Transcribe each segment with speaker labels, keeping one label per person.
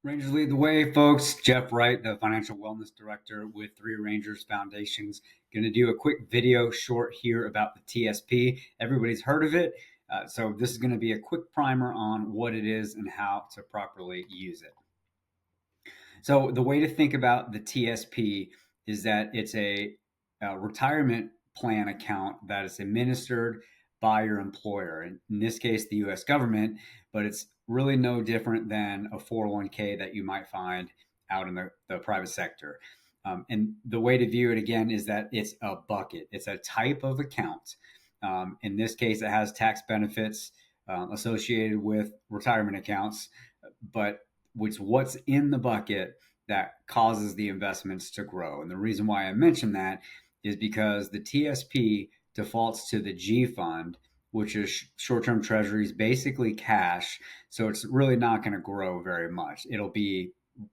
Speaker 1: Rangers lead the way, folks. Jeff Wright, the financial wellness director with Three Rangers Foundations, going to do a quick video short here about the TSP. Everybody's heard of it. So this is going to be a quick primer on what it is and how to properly use it. So the way to think about the TSP is that it's a retirement plan account that is administered by your employer, in this case, the US government, but it's really no different than a 401k that you might find out in the private sector. And the way to view it again is that it's a bucket, it's a type of account. In this case, it has tax benefits associated with retirement accounts, but what's in the bucket that causes the investments to grow. And the reason why I mention that is because the TSP defaults to the G fund, which is short-term treasuries, basically cash. So it's really not going to grow very much. It'll be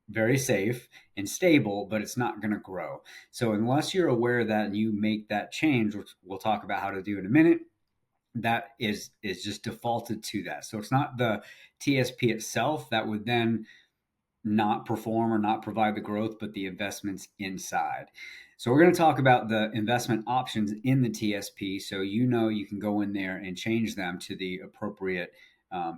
Speaker 1: very safe and stable, but it's not going to grow. So unless you're aware of that and you make that change, which we'll talk about how to do in a minute, that is just defaulted to that. So it's not the TSP itself that would then not perform or not provide the growth, but the investments inside. So we're going to talk about the investment options in the TSP, so you can go in there and change them to the appropriate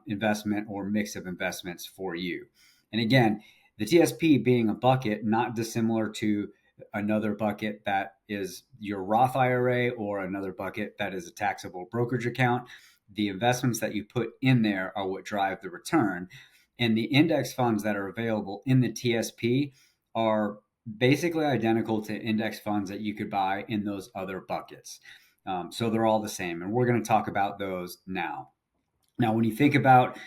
Speaker 1: investment or mix of investments for you. And again, the TSP being a bucket, not dissimilar to another bucket that is your Roth IRA or another bucket that is a taxable brokerage account. The investments that you put in there are what drive the return. And the index funds that are available in the TSP are basically identical to index funds that you could buy in those other buckets. So they're all the same. And we're going to talk about those now. Now, when you think about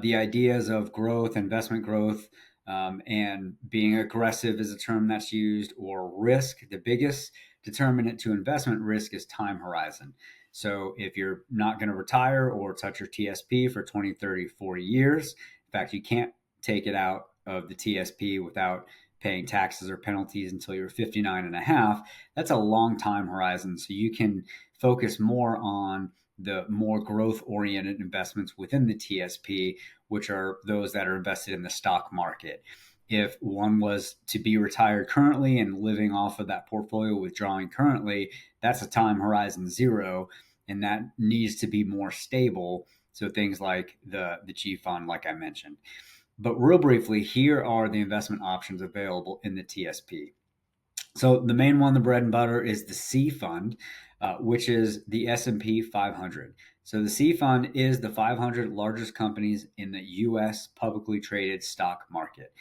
Speaker 1: the ideas of growth, investment growth, and being aggressive is a term that's used, or risk, the biggest determinant to investment risk is time horizon. So if you're not going to retire or touch your TSP for 20, 30, 40 years, in fact, you can't take it out of the TSP without paying taxes or penalties until you're 59 and a half. That's a long time horizon. So you can focus more on the more growth oriented investments within the TSP, which are those that are invested in the stock market. If one was to be retired currently and living off of that portfolio withdrawing currently, that's a time horizon 0, and that needs to be more stable. So things like the G fund, like I mentioned. But real briefly, here are the investment options available in the TSP. So the main one, the bread and butter, is the C fund, which is the S&P 500. So the C fund is the 500 largest companies in the U.S. publicly traded stock market.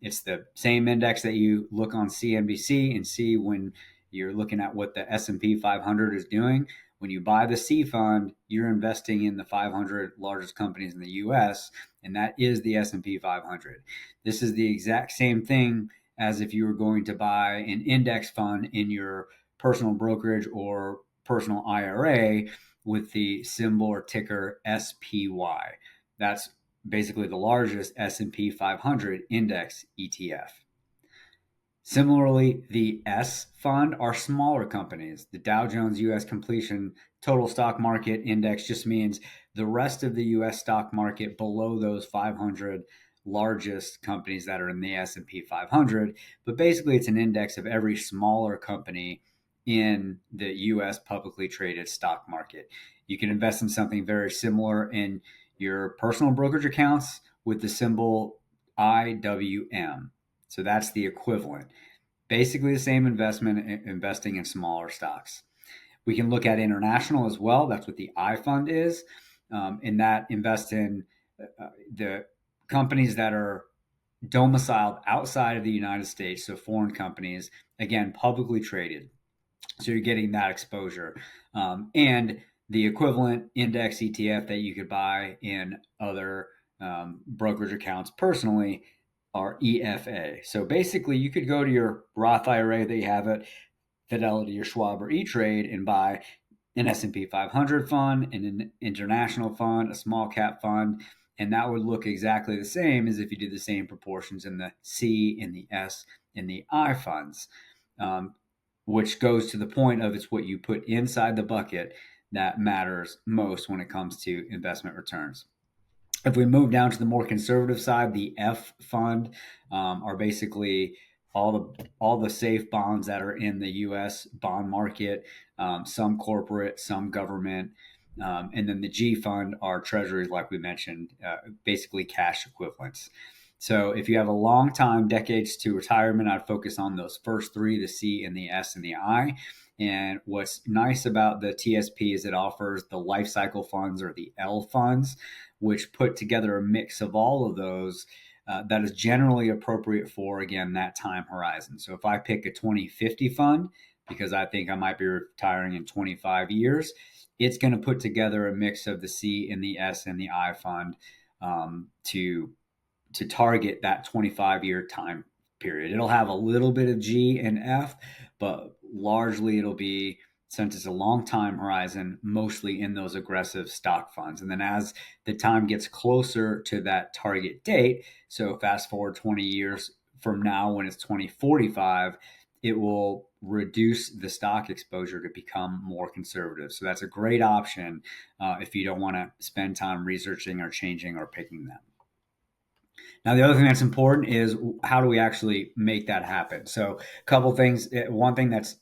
Speaker 1: It's the same index that you look on CNBC and see when you're looking at what the S&P 500 is doing. When you buy the C fund, you're investing in the 500 largest companies in the U.S., and that is the S&P 500. This is the exact same thing as if you were going to buy an index fund in your personal brokerage or personal IRA with the symbol or ticker SPY. That's basically the largest S&P 500 index ETF. Similarly, the S fund are smaller companies. The Dow Jones US Completion Total Stock Market Index just means the rest of the US stock market below those 500 largest companies that are in the S&P 500, but basically it's an index of every smaller company in the US publicly traded stock market. You can invest in something very similar in your personal brokerage accounts with the symbol IWM. So that's the equivalent. Basically the same investment, investing in smaller stocks. We can look at international as well. That's what the I fund is. And that invest in the companies that are domiciled outside of the United States, so foreign companies, again, publicly traded. So you're getting that exposure. And the equivalent index ETF that you could buy in other brokerage accounts personally are EFA. So basically, you could go to your Roth IRA that you have at Fidelity or Schwab or E-Trade and buy an S&P 500 fund, an international fund, a small cap fund, and that would look exactly the same as if you did the same proportions in the C, in the S, in the I funds, which goes to the point of it's what you put inside the bucket that matters most when it comes to investment returns. If we move down to the more conservative side, the F fund are basically all the safe bonds that are in the U.S. bond market, some corporate, some government, and then the G fund are treasuries, like we mentioned, basically cash equivalents. So if you have a long time, decades to retirement, I'd focus on those first three: the C and the S and the I. And what's nice about the TSP is it offers the Lifecycle funds, or the L funds, which put together a mix of all of those that is generally appropriate for, again, that time horizon. So if I pick a 2050 fund, because I think I might be retiring in 25 years, it's going to put together a mix of the C and the S and the I fund to target that 25-year time period. It'll have a little bit of G and F, but largely it'll be, since it's a long time horizon, mostly in those aggressive stock funds. And then as the time gets closer to that target date, so fast forward 20 years from now, when it's 2045, it will reduce the stock exposure to become more conservative. So that's a great option if you don't want to spend time researching or changing or picking them. Now, the other thing that's important is, how do we actually make that happen? So, a couple things. One thing that's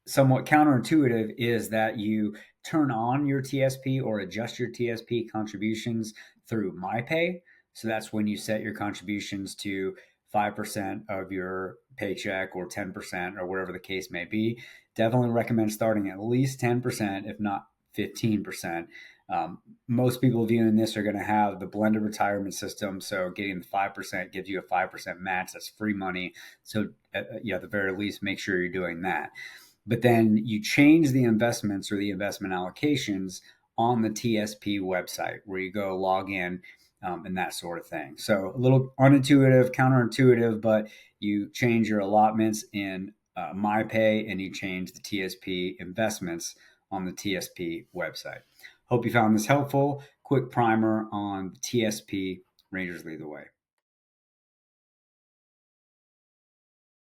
Speaker 1: somewhat counterintuitive is that you turn on your TSP or adjust your TSP contributions through MyPay. So that's when you set your contributions to 5% of your paycheck, or 10%, or whatever the case may be. Definitely recommend starting at least 10%, if not 15%. Most people viewing this are going to have the blended retirement system. So getting the 5% gives you a 5% match. That's free money. So at the very least, make sure you're doing that. But then you change the investments or the investment allocations on the TSP website, where you go log in and that sort of thing. So a little unintuitive, counterintuitive, but you change your allotments in MyPay, and you change the TSP investments on the TSP website. Hope you found this helpful. Quick primer on TSP. Rangers lead the way.